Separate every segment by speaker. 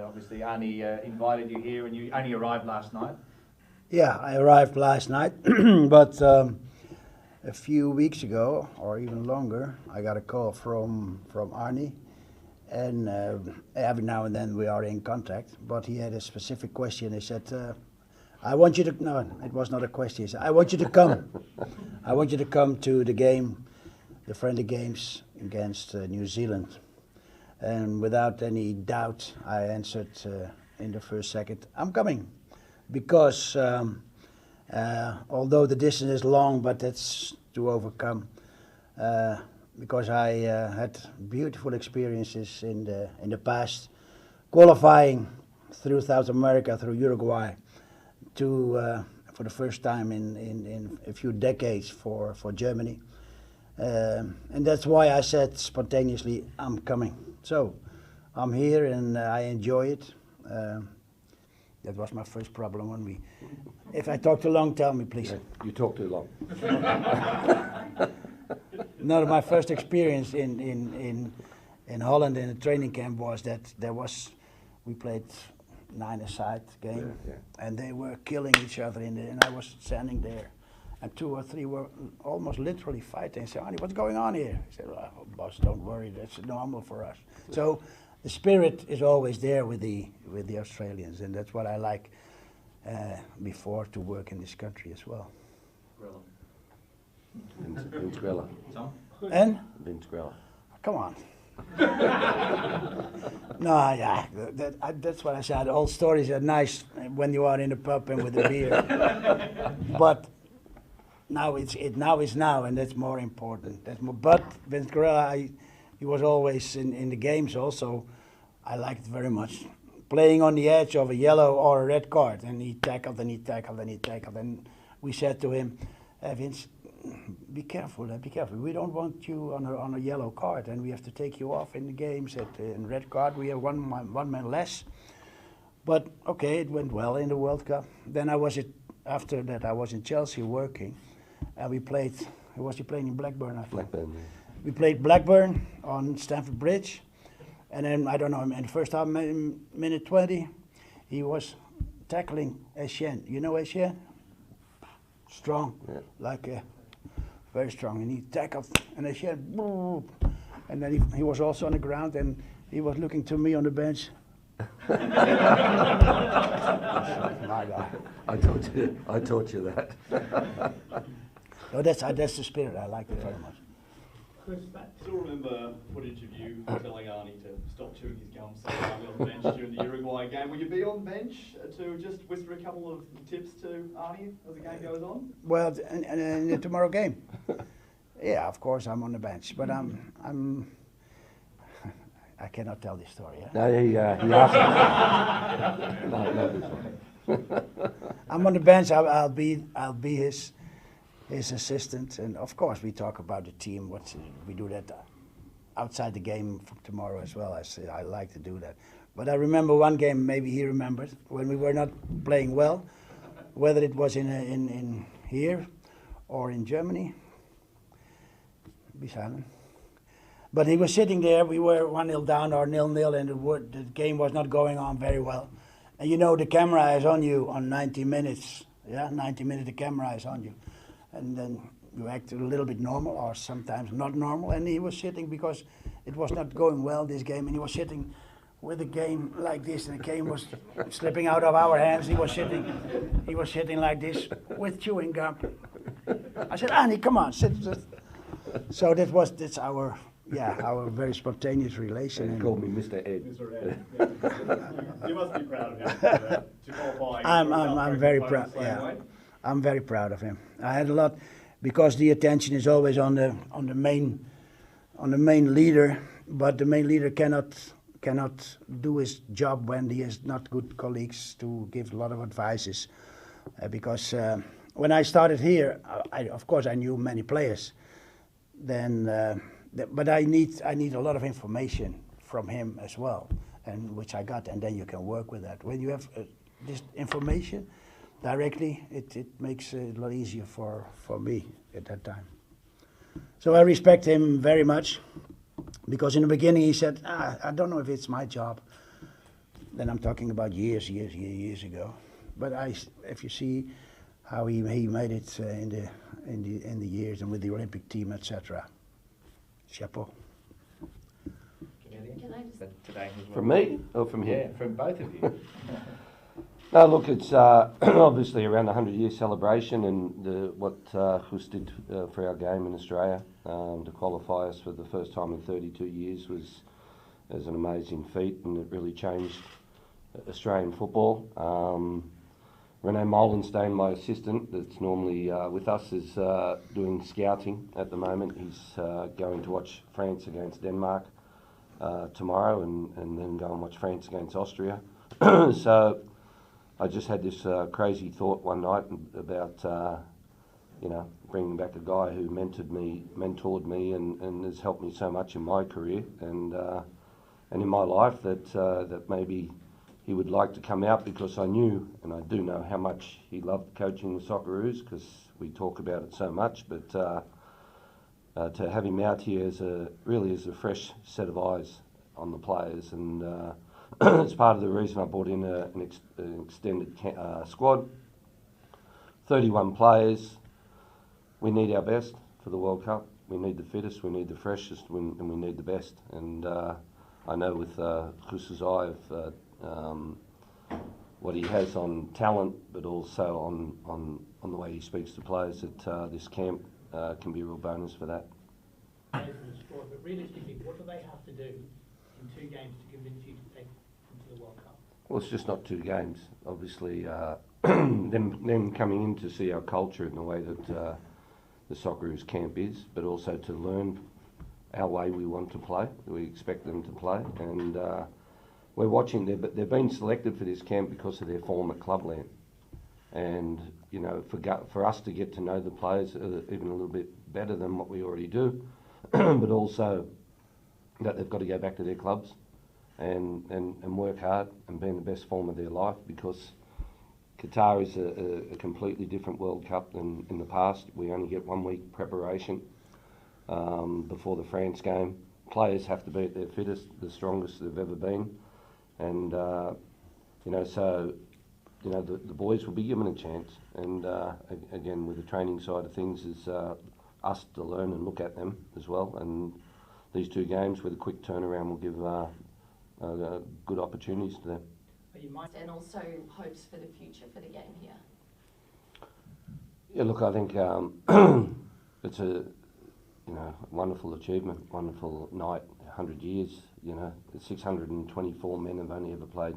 Speaker 1: obviously Arnie invited you here, and you only arrived last night.
Speaker 2: Yeah, I arrived last night, but a few weeks ago, or even longer, I got a call from Arnie, and every now and then we are in contact. But he had a specific question. He said, "I want you to." No, it was not a question. He said, "I want you to come. I want you to come to the game, the friendly games against New Zealand." And without any doubt, I answered in the first second, "I'm coming." Because although the distance is long, but that's to overcome. Because I had beautiful experiences in the past, qualifying through South America, through Uruguay, to for the first time in a few decades for Germany, and that's why I said spontaneously, "I'm coming." So I'm here and I enjoy it. That was my first problem when we. If I talk too long, tell me, please.
Speaker 3: You talk too long.
Speaker 2: No, my first experience in Holland in a training camp was that we played 9-a-side game, and they were killing each other and I was standing there, and 2 or 3 were almost literally fighting. I said, "Arnie, what's going on here?" He said, "Oh, boss, don't worry, that's normal for us." So the spirit is always there with the Australians, and that's what I like before to work in this country as well.
Speaker 3: Vince Grella.
Speaker 1: Tom?
Speaker 2: And?
Speaker 3: Vince Grella.
Speaker 2: Come on. No, yeah, that's what I said. All stories are nice when you are in a pub and with a beer, but now it's now, and that's more important. But Vince Grella, he was always in the games also. I liked it very much. Playing on the edge of a yellow or a red card, and he tackled and he tackled and he tackled, and we said to him, "Vince, be careful, be careful. We don't want you on a yellow card, and we have to take you off in the games. In red card, we have one man less." But okay, it went well in the World Cup. Then after that, I was in Chelsea working, and we played. Was he playing in Blackburn? I think.
Speaker 3: Blackburn. Yeah.
Speaker 2: We played Blackburn on Stamford Bridge, and then I don't know. In the first half, minute 20, he was tackling Etienne. You know Etienne? Strong, like very strong, and he tackled, and Etienne, and then he was also on the ground, and he was looking to me on the bench. My God.
Speaker 3: I taught you that.
Speaker 2: No, that's the spirit. I like it very much.
Speaker 4: Chris, I still remember footage of you telling Arnie to stop chewing his gum so loudly on the bench during the Uruguay game. Will you be on the bench to just whisper a couple of tips to Arnie as the game goes on?
Speaker 2: Well, in the tomorrow game, yeah, of course I'm on the bench, but I'm I cannot tell this story. Yeah?
Speaker 3: No, he asked. No,
Speaker 2: I'm on the bench. I'll be his assistant, and of course we talk about the team. We do that outside the game for tomorrow as well. I like to do that. But I remember one game, maybe he remembered, when we were not playing well, whether it was in here or in Germany. Be silent. But he was sitting there. We were 1-0 down or 0-0, and the game was not going on very well. And you know the camera is on you on 90 minutes. Yeah, 90 minutes the camera is on you. And then you act a little bit normal or sometimes not normal. And he was sitting because it was not going well, this game. And he was sitting with the game like this. And the game was slipping out of our hands. He was sitting like this with chewing gum. I said, "Arnie, come on, sit." So that's our very spontaneous relation.
Speaker 3: He called me Mr. Ed.
Speaker 4: Mr. Ed. Yeah. You must be proud of him to qualify.
Speaker 2: I'm very proud. Yeah. I'm very proud of him. I had a lot, because the attention is always on the main leader, but the main leader cannot do his job when he has not good colleagues to give a lot of advices. Because when I started here, of course I knew many players. But I need a lot of information from him as well, and which I got, and then you can work with that. When you have this information directly, it makes it a lot easier for me at that time. So I respect him very much, because in the beginning he said, "I don't know if it's my job." then I'm talking about years ago. But if you see how he made it in the years and with the Olympic team, etc. Chapeau.
Speaker 1: Can I just today as well?
Speaker 3: From me or from
Speaker 1: Yeah,
Speaker 3: him?
Speaker 1: from both of you.
Speaker 3: No, look, it's obviously around the 100-year celebration, and what Guus did for our game in Australia to qualify us for the first time in 32 years was an amazing feat, and it really changed Australian football. René Molenstein, my assistant, that's normally with us, is doing scouting at the moment. He's going to watch France against Denmark tomorrow, and then go and watch France against Austria. So I just had this crazy thought one night about, bringing back a guy who mentored me, and has helped me so much in my career and in my life that maybe he would like to come out, because I knew, and I do know, how much he loved coaching the Socceroos, because we talk about it so much. But to have him out here really is a fresh set of eyes on the players, and it's part of the reason I brought in an extended squad. 31 players. We need our best for the World Cup. We need the fittest, we need the freshest, and we need the best. And I know with Guus's eye of what he has on talent, but also on the way he speaks to players, that this camp can be a real bonus for that.
Speaker 5: But realistically, what do they have to do in 2 games to convince you to take them to the World Cup?
Speaker 3: Well, it's just not 2 games. Obviously, them coming in to see our culture and the way that the Socceroos camp is, but also to learn our way we want to play, we expect them to play. And we're watching them, but they've been selected for this camp because of their form at Clubland. And, for us to get to know the players even a little bit better than what we already do, but also that they've got to go back to their clubs and work hard and be in the best form of their life, because Qatar is a completely different World Cup than in the past. We only get 1 week preparation before the France game. Players have to be at their fittest, the strongest they've ever been. And, the boys will be given a chance. And, again, with the training side of things, is us to learn and look at them as well. And these 2 games with a quick turnaround will give good opportunities to them.
Speaker 6: And also hopes for the future for the game here.
Speaker 3: Yeah, look, I think it's a wonderful achievement, wonderful night. 100 years, 624 men have only ever played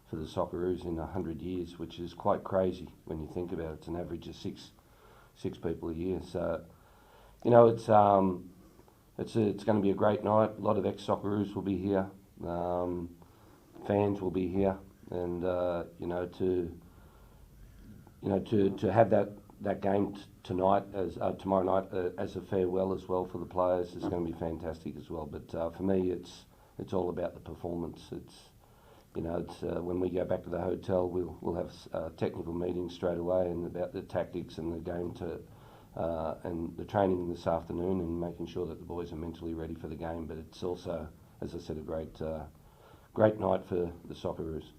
Speaker 3: for the Socceroos in 100 years, which is quite crazy when you think about it. It's an average of six people a year. So, it's going to be a great night. A lot of ex-Socceroos will be here. Fans will be here, and to have that game tonight, tomorrow night, as a farewell as well for the players, is going to be fantastic as well. But for me, it's all about the performance. It's when we go back to the hotel, we'll have technical meetings straight away, and about the tactics and the game and the training this afternoon, and making sure that the boys are mentally ready for the game. But it's also, as I said, a great night for the Socceroos.